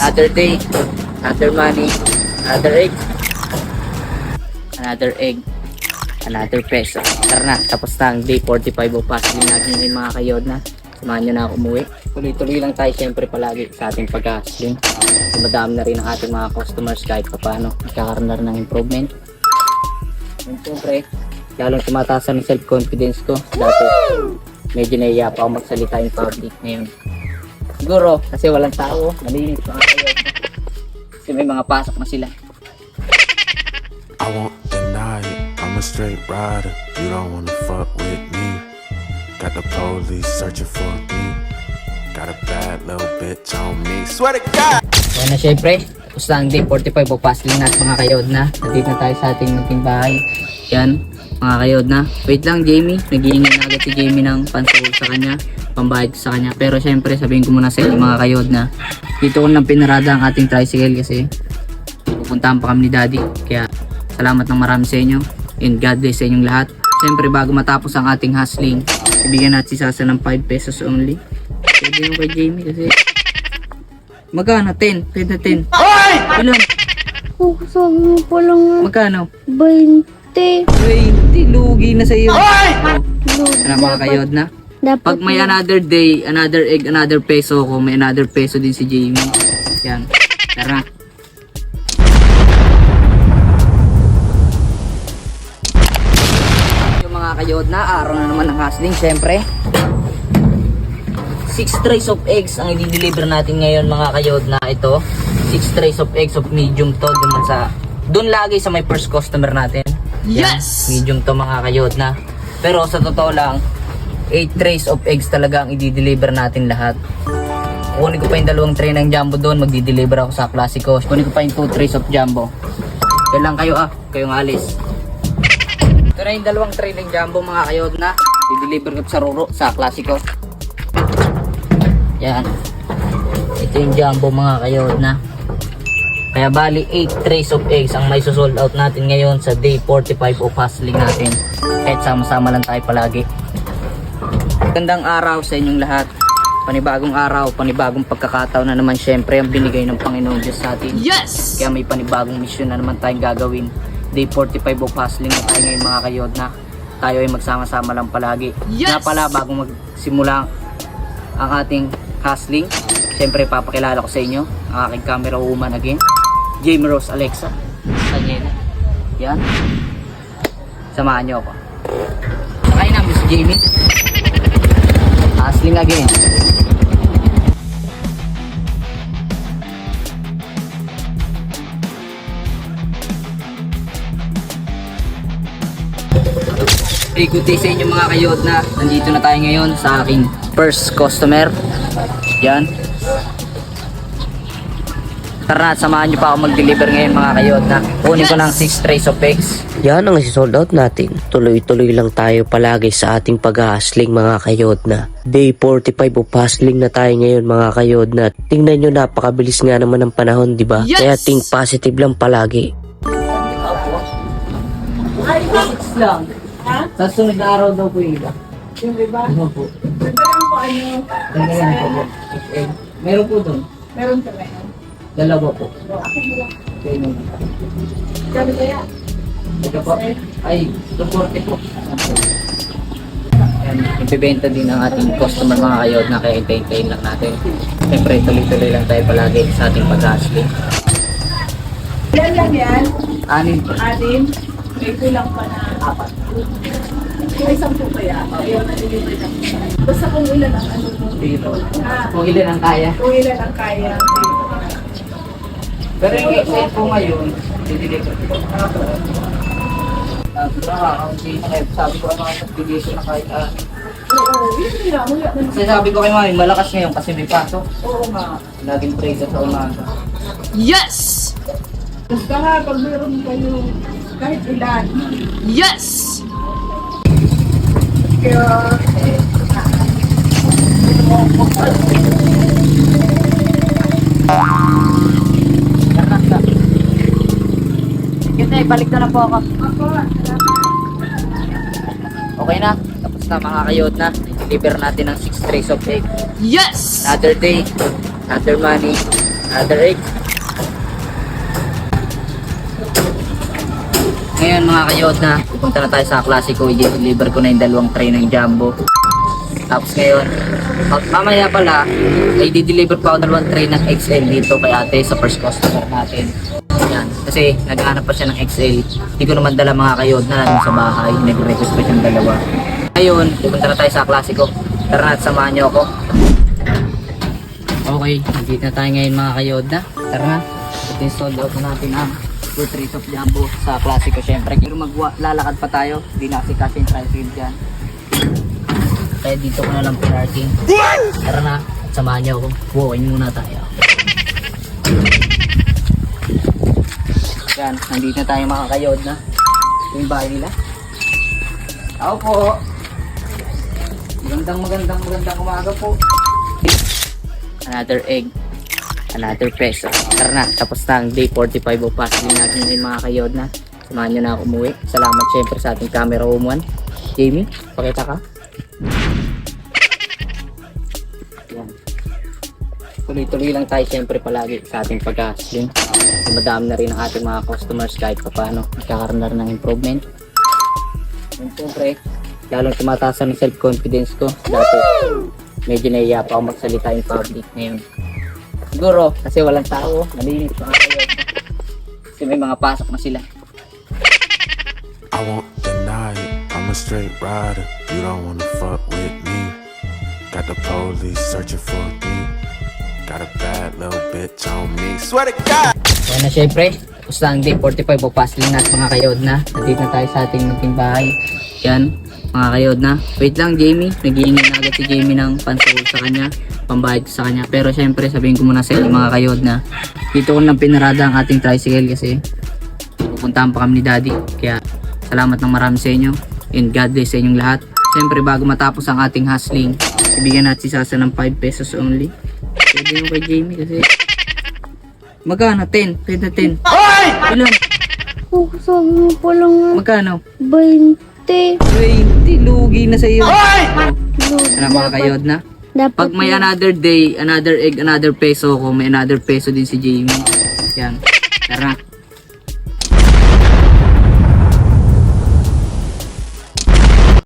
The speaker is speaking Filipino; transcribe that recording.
Another day, another money, another egg, another egg, another peso. Tara na, tapos na ang day 45 o puzzling natin ngayon mga kayod na. Samahan nyo na ako umuwi. Tuloy-tuloy lang tayo siyempre palagi sa ating pag-hustling. Madami na rin ang ating mga customers kahit pa paano. Nagkakaroon na rin ng improvement. And siyempre, lalong tumataas ang self-confidence ko. Dati, medyo nahiya pa ako magsalita in public ngayon. Siguro, kasi walang tao, malinis mga kayod. Kasi may mga pasok na sila. I won't deny it, I'm a straight rider. You don't wanna fuck with me. Got the police searching for me. Got a bad little bitch on me. Swear to God! So na syempre, tapos na ang day 45 o puzzling natin mga kayod na. Nandito na tayo sa ating munting bahay. Yan, mga kayod na. Wait lang Jamie, naghihingi na agad si Jamie ng pansahol sa kanya. Pambayad sa kanya. Pero syempre, sabihin ko muna sa inyo mga kayod na dito ko nang pinarada ang ating tricycle kasi pupuntahan pa kami ni Daddy. Kaya salamat ng marami sa inyo and God bless sa inyong lahat. Syempre bago matapos ang ating hustling, ibigyan natin si Sasa ng 5 pesos only. Pwede yung kay Jamie kasi magkano? 10? 10 na 10. Ilan? Oh, sabi mo pa lang Magkano? 20. 20. Lugi na sa iyo. Load. Ano mga kayod na? Dapat Pag may another day, another egg, another peso ko, may another peso din si Jamie. Yan. Tara. Yung mga kayod na, araw na naman ng hustling, syempre. 6 trays of eggs ang i-deliver natin ngayon mga kayod na ito. 6 trays of eggs of medium to. Doon lagi sa may first customer natin. Yes! Medium to mga kayod na. Pero sa totoo lang, 8 trays of eggs talaga ang i-deliver natin lahat. Kunin ko pa yung 2 tray ng jumbo doon, magdi-deliver ako sa Classico. Kunin ko pa yung 2 trays of jumbo. Kailan kayo kayong alis. Ito na yung 2 tray ng jumbo mga kayod na. I-deliver ko sa Ruro, sa Classico. Yan. Ito yung jumbo mga kayod na. Kaya bali 8 trays of eggs ang may sold out natin ngayon sa day 45 of hustling natin. Kahit sama-sama lang tayo palagi. Gandang araw sa inyong lahat. Panibagong araw, panibagong pagkakataon na naman syempre ang binigay ng Panginoon Diyos sa atin. Yes! Kaya may panibagong mission na naman tayong gagawin. Day 45 of hustling na tayo ngayon mga kayod na. Tayo ay magsama-sama lang palagi. Yes! Nga pala bago magsimula ang ating hustling, syempre papakilala ko sa inyo ang aking camera woman again, Jamie Rose Alexa Tanyena. Yan. Samahan nyo ako. Sakayin namin si Jamie. Hustling again. Good day sa inyo mga kayod na. Nandito na tayo ngayon sa aking first customer. Yan. Tara na, samahan nyo pa ako mag-deliver ngayon mga kayod na. Kunin ko ng 6 trays of eggs. Yan ang isi-sold out natin. Tuloy-tuloy lang tayo palagi sa ating pag-hustling mga kayod na. Day 45 o hustling na tayo ngayon mga kayod na. Tingnan nyo, napakabilis nga naman ng panahon, di ba? Kaya think positive lang palagi. Ay, 6 lang. Ha? Sa sunod na araw daw po yung iba. Yung iba? Ano po? Nagdalang po ano? Ganyan po po. Meron po doon. Meron ka ngayon? 2 po. Akin mo lang. Okay, no. Sabi kaya? Ito po. Ay, 240 po. Ayan, ipibenta din ang ating customer mga kayod na kaya hintayin lang natin. Siyempre, tuloy-tuloy lang tayo palagi sa ating pag-hustling. Yan lang yan. 6 po. 6. May kulang pa na 4. May 10 kaya? Ayaw na deliver lang. Basta kung ilan ang ano mo. Dito. Kung ilan ang kaya. Kung ilan ang kaya. Pero yung excel po ngayon, dideliver ko. Sabi ko ano ang dideliver na kahit Oo, yun lang. Wala na. kasi sabi ko kay mami, malakas ngayon kasi may pasok. Oo nga. Laging praise sa umaga. Basta nga, pag meron kayo kahit ilan. Kaya, Sige, balik na lang po ako. ako, Okay na, tapos na mga kayod na. Deliver natin ng 6 trays of egg. Yes! Another day, another money, Another egg. Ngayon mga kayod na, pupunta na tayo sa Classico. I-deliver ko na yung 2 tray ng Jumbo. Tapos ngayon, mamaya pala, ay di-deliver pa ako 2 tray ng XL dito kay ate sa first customer natin. Yan. Kasi naghahanap pa siya ng XL. Hindi ko naman dala mga kayod na nandun sa bahay. Nag-request pa siyang 2. Ngayon, pupunta na tayo sa Classico. Tara na at samahan niyo ako. Okay, nandito na tayo ngayon mga kayod na. Tara na. Ito yung sold out na natin ang 2 trays of Jumbo sa Classico syempre. Pero lalakad pa tayo. Hindi na kasi yung tricycle dyan. Kaya dito ko na lang pinarking. Tara na, samahan niyo ako. Walking muna tayo. Yan, nandito na tayo mga kayod na. Ito yung bahay nila. Ako po. Magandang umaga po. Another egg. Another peso. Tara na, tapos na ang day 45 o passing natin ngayon mga kayod na. Samahan nyo na ako umuwi. Salamat syempre sa ating camera woman. Jamie, pakita ka. Yan. Tuloy-tuloy lang tayo syempre palagi sa ating pag-hustling. Madami na rin ang ating mga customers kahit pa paano. Nagkakaroon na rin ng improvement. And syempre, lalong tumataas ang self-confidence ko. Dati, medyo nahiya pa ako magsalita in public ngayon. Siguro, kasi walang tao, malinis mga kayo. Kasi may mga pasok na sila. I won't deny it, I'm a straight rider. You don't wanna fuck with me. Got the police searching for me. Got a bad little bitch on me. Swear to God! Kaya na syempre, tapos na ang day 45 o passing na mga kayod na. Nandito na tayo sa ating munting bahay. Yan, mga kayod na. Wait lang Jamie, nag-iingin na agad si Jamie ng pansahol sa kanya. Pambayad ko sa kanya. Pero syempre, sabihin ko muna sa inyo mga kayod na dito ko nang pinarada ang ating tricycle kasi pupuntahan pa kami ni Daddy. Kaya salamat ng marami sa inyo and God bless sa inyong lahat. Syempre, bago matapos ang ating hustling, ibigyan natin si Sasa ng 5 pesos only. Pwede yung kay Jamie kasi magkano? 10? Pwede 10. Ilan? Oh, sabi mo palang Magkano? 20. 20. Lugi na sa iyo. Lugi. Alam mga kayod na. Dapat Pag may another day, another egg, another peso ko, may another peso din si Jamie. Yan. Tara.